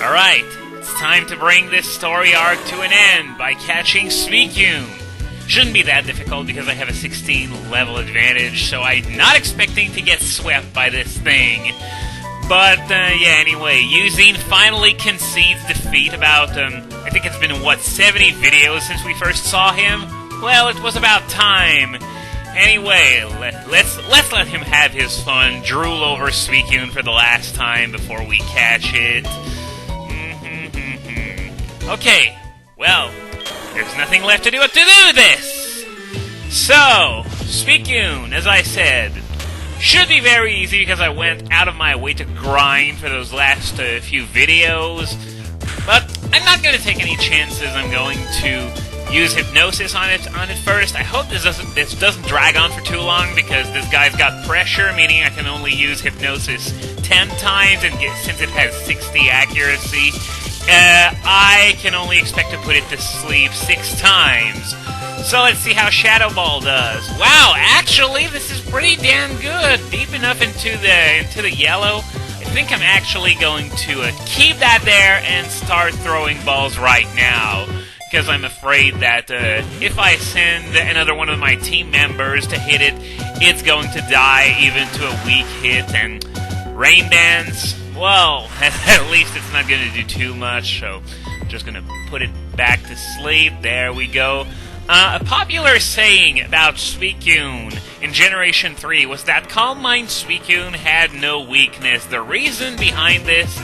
Alright, it's time to bring this story arc to an end by catching Suicune. Shouldn't be that difficult because I have a 16 level advantage, so I'm not expecting to get swept by this thing. But, anyway, Yuzin finally concedes defeat about, I think it's been, 70 videos since we first saw him? Well, it was about time. Anyway, let's let him have his fun, drool over Suicune for the last time before we catch it. Okay, well, there's nothing left to do but to do this! So, Suicune, as I said, should be very easy because I went out of my way to grind for those last few videos. But I'm not going to take any chances. I'm going to use Hypnosis on it first. I hope this doesn't drag on for too long because this guy's got pressure, meaning I can only use Hypnosis 10 times, and since it has 60 accuracy, I can only expect to put it to sleep 6 times. So let's see how Shadow Ball does. Wow, actually, this is pretty damn good. Deep enough into the yellow. I think I'm actually going to keep that there and start throwing balls right now. Because I'm afraid that if I send another one of my team members to hit it, it's going to die even to a weak hit. And Rain Dance, well, at least it's not going to do too much, so I'm just going to put it back to sleep. There we go. A popular saying about Suicune in Generation 3 was that Calm Mind Suicune had no weakness. The reason behind this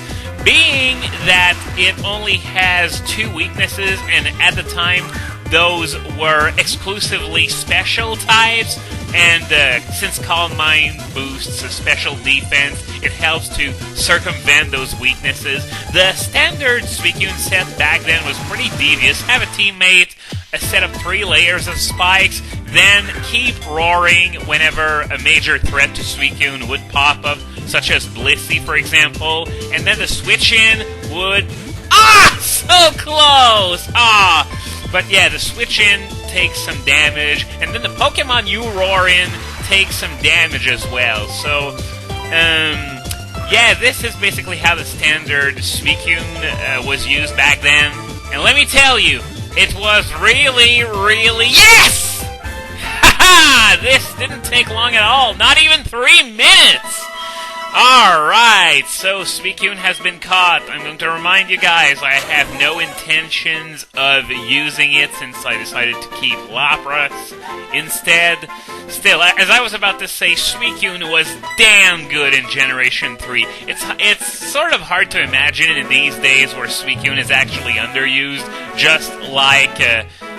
being that it only has 2 weaknesses, and at the time, those were exclusively special types, and since Calm Mind boosts a special defense, it helps to circumvent those weaknesses. The standard Suicune set back then was pretty devious. Have a teammate, a set of 3 layers of spikes, then keep roaring whenever a major threat to Suicune would pop up, such as Blissey, for example, and then the switch-in would... So close! But yeah, the switch-in takes some damage, and then the Pokemon you roar in takes some damage as well. So, yeah, this is basically how the standard Suicune was used back then. And let me tell you, it was really, yes! Haha! This didn't take long at all, not even 3 minutes! Alright, so Suicune has been caught. I'm going to remind you guys, I have no intentions of using it since I decided to keep Lapras instead. Still, as I was about to say, Suicune was damn good in Generation 3. It's sort of hard to imagine in these days where Suicune is actually underused, just like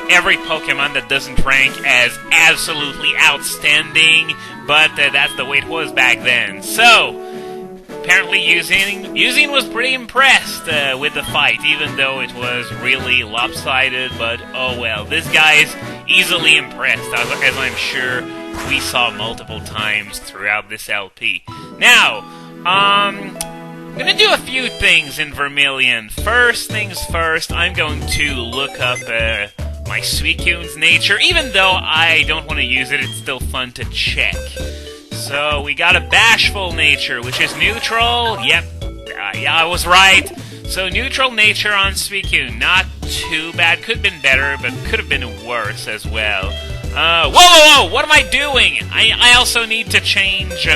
every Pokemon that doesn't rank as absolutely outstanding, but that's the way it was back then. So, apparently Yuzin was pretty impressed with the fight, even though it was really lopsided, but oh well. This guy's easily impressed, as I'm sure we saw multiple times throughout this LP. Now, I'm gonna do a few things in Vermilion. First things first, I'm going to look up my Suicune's nature. Even though I don't want to use it, it's still fun to check. So, we got a Bashful nature, which is neutral. Yep, yeah, I was right. So, neutral nature on Suicune. Not too bad. Could have been better, but could have been worse as well. Whoa! What am I doing? I also need to change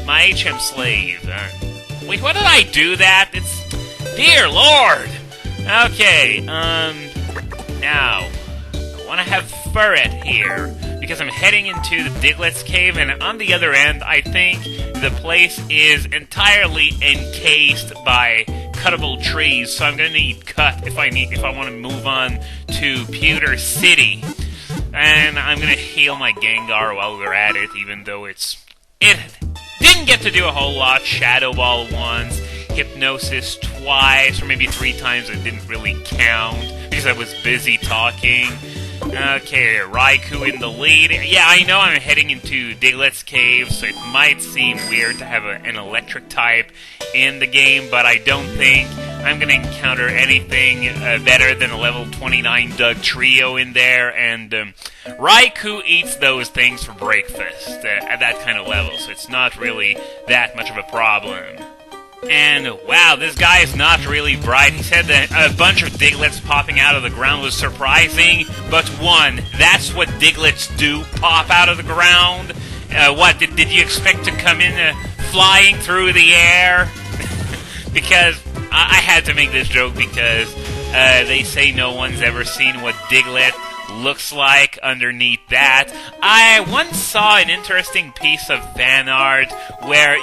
my HM slave. Wait, what did I do that? Dear Lord! Okay, now, I want to have Furret here, because I'm heading into the Diglett's cave, and on the other end, I think the place is entirely encased by cuttable trees, so I'm gonna need cut if I want to move on to Pewter City. And I'm gonna heal my Gengar while we're at it, even though it didn't get to do a whole lot. Shadow Ball once, Hypnosis twice, or maybe 3 times. It didn't really count because I was busy talking. Okay, Raikou in the lead. Yeah, I know I'm heading into Diglett's cave, so it might seem weird to have an electric type in the game, but I don't think I'm going to encounter anything better than a level 29 Doug Trio in there, and Raikou eats those things for breakfast at that kind of level, so it's not really that much of a problem. And wow, this guy is not really bright. He said that a bunch of Digletts popping out of the ground was surprising, but one, that's what Diglets do, pop out of the ground. What, did you expect to come in flying through the air? Because I had to make this joke because they say no one's ever seen what Diglett looks like underneath that. I once saw an interesting piece of fan art where,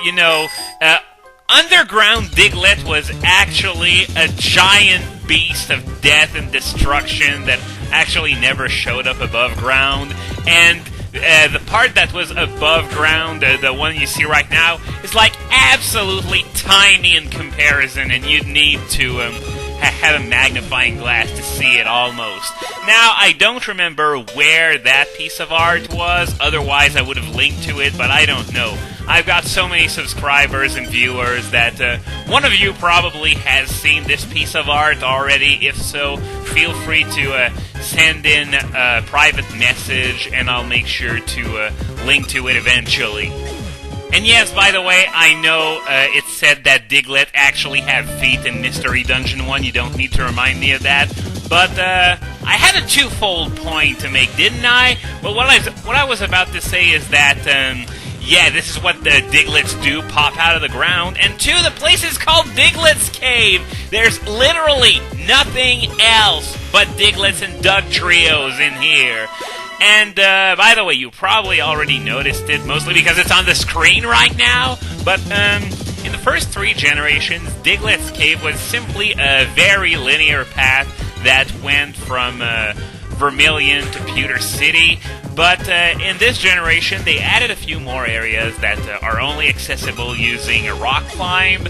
underground Diglett was actually a giant beast of death and destruction that actually never showed up above ground, and the part that was above ground, the one you see right now, is like absolutely tiny in comparison, and you'd need to have a magnifying glass to see it almost. Now, I don't remember where that piece of art was, otherwise I would have linked to it, but I don't know. I've got so many subscribers and viewers that one of you probably has seen this piece of art already. If so, feel free to send in a private message, and I'll make sure to link to it eventually. And yes, by the way, I know it said that Diglett actually have feet in Mystery Dungeon 1. You don't need to remind me of that. But I had a twofold point to make, didn't I? Well, what I was about to say is that, yeah, this is what the Diglets do, pop out of the ground. And two, the place is called Diglett's Cave. There's literally nothing else but Diglets and Dugtrios in here. And, by the way, you probably already noticed it, mostly because it's on the screen right now, but, in the first 3 generations, Diglett's Cave was simply a very linear path that went from, Vermilion to Pewter City, but, in this generation, they added a few more areas that are only accessible using a rock climb.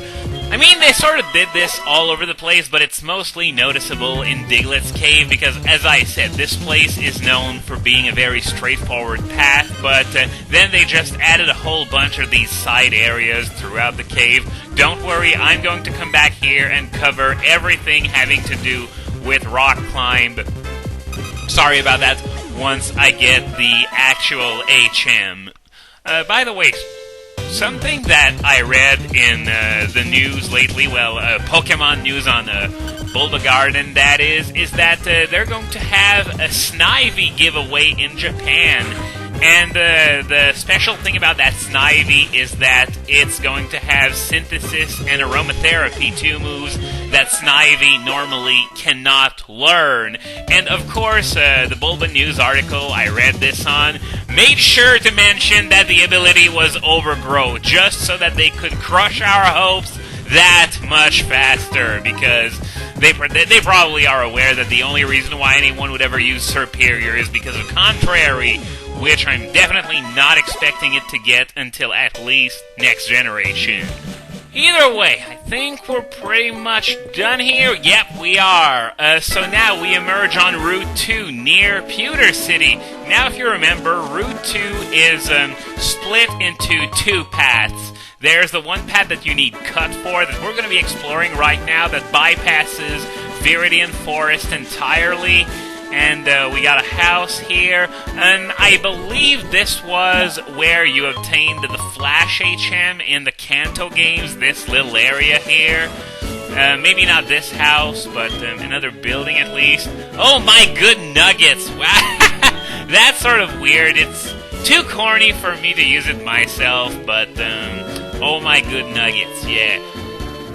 I mean, they sort of did this all over the place, but it's mostly noticeable in Diglett's Cave because, as I said, this place is known for being a very straightforward path, but then they just added a whole bunch of these side areas throughout the cave. Don't worry, I'm going to come back here and cover everything having to do with rock climb. Sorry about that, once I get the actual HM. By the way, something that I read in the news lately, Pokemon news on Bulba Garden, that is that they're going to have a Snivy giveaway in Japan. And the special thing about that Snivy is that it's going to have Synthesis and Aromatherapy, 2 moves that Snivy normally cannot learn. And of course, the Bulba News article I read this on made sure to mention that the ability was Overgrow, just so that they could crush our hopes that much faster, because they probably are aware that the only reason why anyone would ever use Serperior is because of Contrary, which I'm definitely not expecting it to get until at least next generation. Either way, I think we're pretty much done here. Yep, we are. So now we emerge on Route 2 near Pewter City. Now, if you remember, Route 2 is split into 2 paths. There's the one path that you need cut for that we're going to be exploring right now that bypasses Viridian Forest entirely. And we got a house here, and I believe this was where you obtained the Flash HM in the Kanto games, this little area here. Maybe not this house, but another building at least. Oh my good nuggets! Wow, that's sort of weird. It's too corny for me to use it myself, but oh my good nuggets, yeah.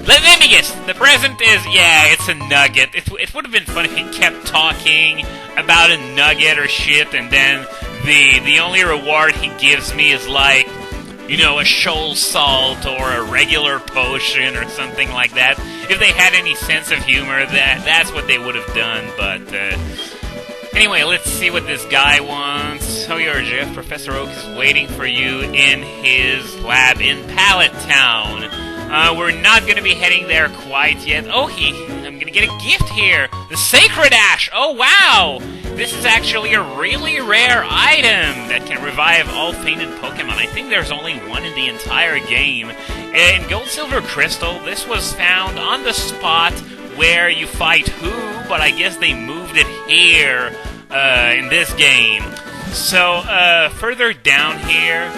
Let me guess, the present is, yeah, it's a nugget. It would have been fun if he kept talking about a nugget or shit, and then the only reward he gives me is like, a shoal salt or a regular potion or something like that. If they had any sense of humor, that's what they would have done, but, anyway, let's see what this guy wants. Oh, you're Jeff. Professor Oak is waiting for you in his lab in Pallet Town. We're not going to be heading there quite yet. Oh, I'm going to get a gift here. The Sacred Ash. Oh, wow. This is actually a really rare item that can revive all fainted Pokemon. I think there's only one in the entire game. In Gold Silver Crystal, this was found on the spot where you fight Who, but I guess they moved it here in this game. So, further down here,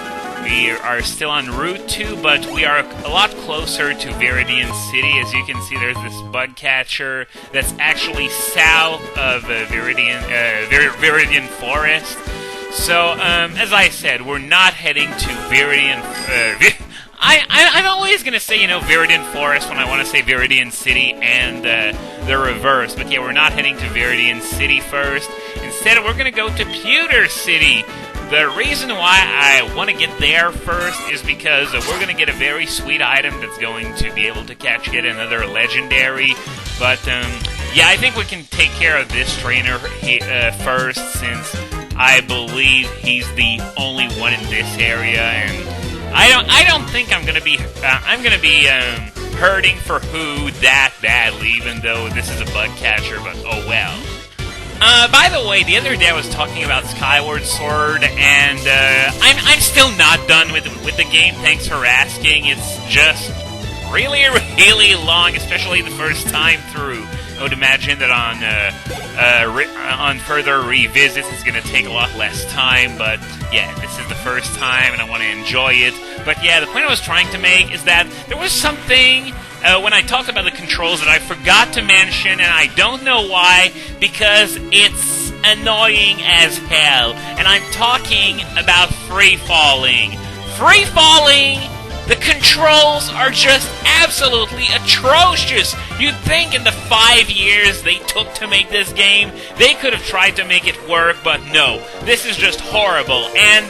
We are still en route to, but we are a lot closer to Viridian City. As you can see, there's this bug catcher that's actually south of Viridian Forest. So, as I said, we're not heading to Viridian... I'm always going to say, Viridian Forest when I want to say Viridian City and the reverse. But yeah, we're not heading to Viridian City first. Instead, we're going to go to Pewter City. The reason why I want to get there first is because we're going to get a very sweet item that's going to be able to catch yet another legendary. But, yeah, I think we can take care of this trainer first, since I believe he's the only one in this area, and I don't think I'm gonna be hurting for Who that badly, even though this is a bug catcher. But oh well. By the way, the other day I was talking about Skyward Sword, and I'm still not done with the game. Thanks for asking. It's just really, really long, especially the first time through. I would imagine that on further revisits it's going to take a lot less time, but yeah, this is the first time and I want to enjoy it. But yeah, the point I was trying to make is that there was something when I talked about the controls that I forgot to mention, and I don't know why, because it's annoying as hell. And I'm talking about free falling. Free falling! The controls are just absolutely atrocious. You'd think in the 5 years they took to make this game, they could have tried to make it work, but no. This is just horrible. And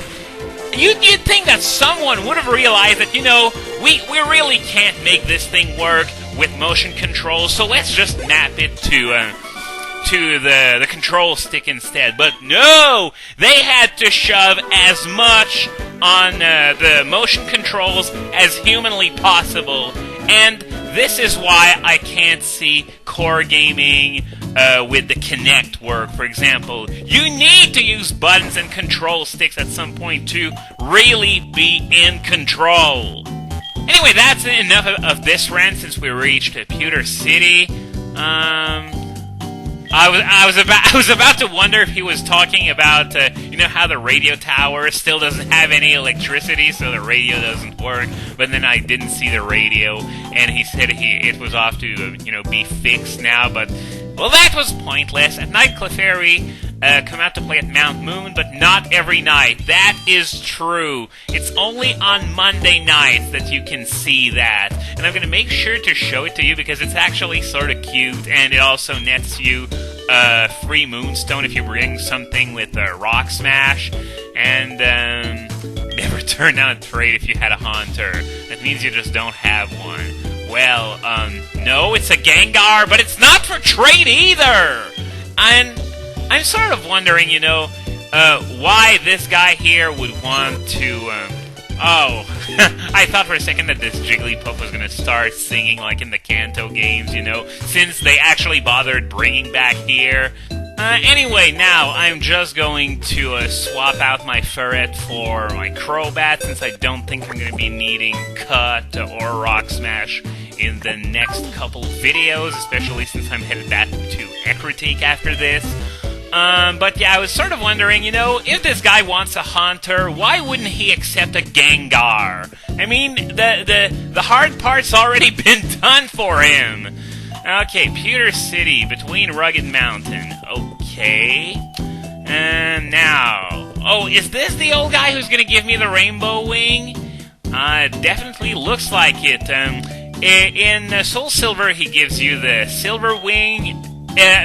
you'd think that someone would have realized that, we really can't make this thing work with motion controls, so let's just map it to the control stick instead. But no! They had to shove as much on the motion controls as humanly possible, and this is why I can't see core gaming with the Kinect work, for example. You need to use buttons and control sticks at some point to really be in control. Anyway, that's enough of this rant since we reached Pewter City. I was about to wonder if he was talking about how the radio tower still doesn't have any electricity, so the radio doesn't work. But then I didn't see the radio, and he said it was off to be fixed now. But well, that was pointless. At night, Clefairy come out to play at Mount Moon, but not every night. That is true. It's only on Monday nights that you can see that. And I'm going to make sure to show it to you because it's actually sort of cute, and it also nets you free Moonstone if you bring something with Rock Smash. And never turn down a trade if you had a Haunter. That means you just don't have one. Well, no, it's a Gengar, but it's not for trade either! And I'm sort of wondering, why this guy here would want to, I thought for a second that this Jigglypuff was gonna start singing like in the Kanto games, since they actually bothered bringing back here. Anyway, now I'm just going to swap out my Ferret for my Crobat, since I don't think I'm going to be needing Cut or Rock Smash in the next couple videos, especially since I'm headed back to Ecruteak after this. But yeah, I was sort of wondering, if this guy wants a Haunter, why wouldn't he accept a Gengar? I mean, the hard part's already been done for him. Okay, Pewter City, between Rugged Mountain. Okay. And now... Oh, is this the old guy who's gonna give me the Rainbow Wing? It definitely looks like it. In Soul Silver, he gives you the Silver Wing.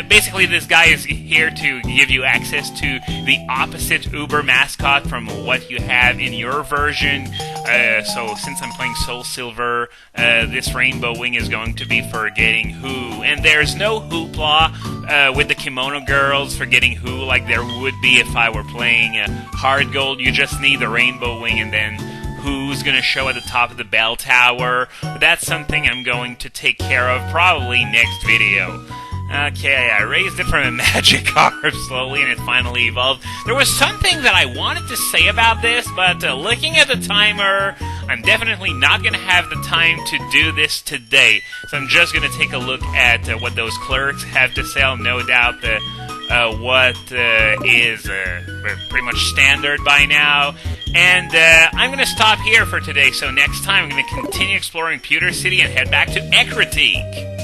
Basically, this guy is here to give you access to the opposite Uber mascot from what you have in your version. So, since I'm playing Soul Silver, this Rainbow Wing is going to be for getting Who. And there's no hoopla with the Kimono Girls for getting Who like there would be if I were playing Hard Gold. You just need the Rainbow Wing, and then Who's going to show at the top of the bell tower. But that's something I'm going to take care of probably next video. Okay, I raised it from a magic carb slowly, and it finally evolved. There was something that I wanted to say about this, but looking at the timer, I'm definitely not going to have the time to do this today. So I'm just going to take a look at what those clerks have to sell. No doubt what is pretty much standard by now. And I'm going to stop here for today, so next time I'm going to continue exploring Pewter City and head back to Ekritique.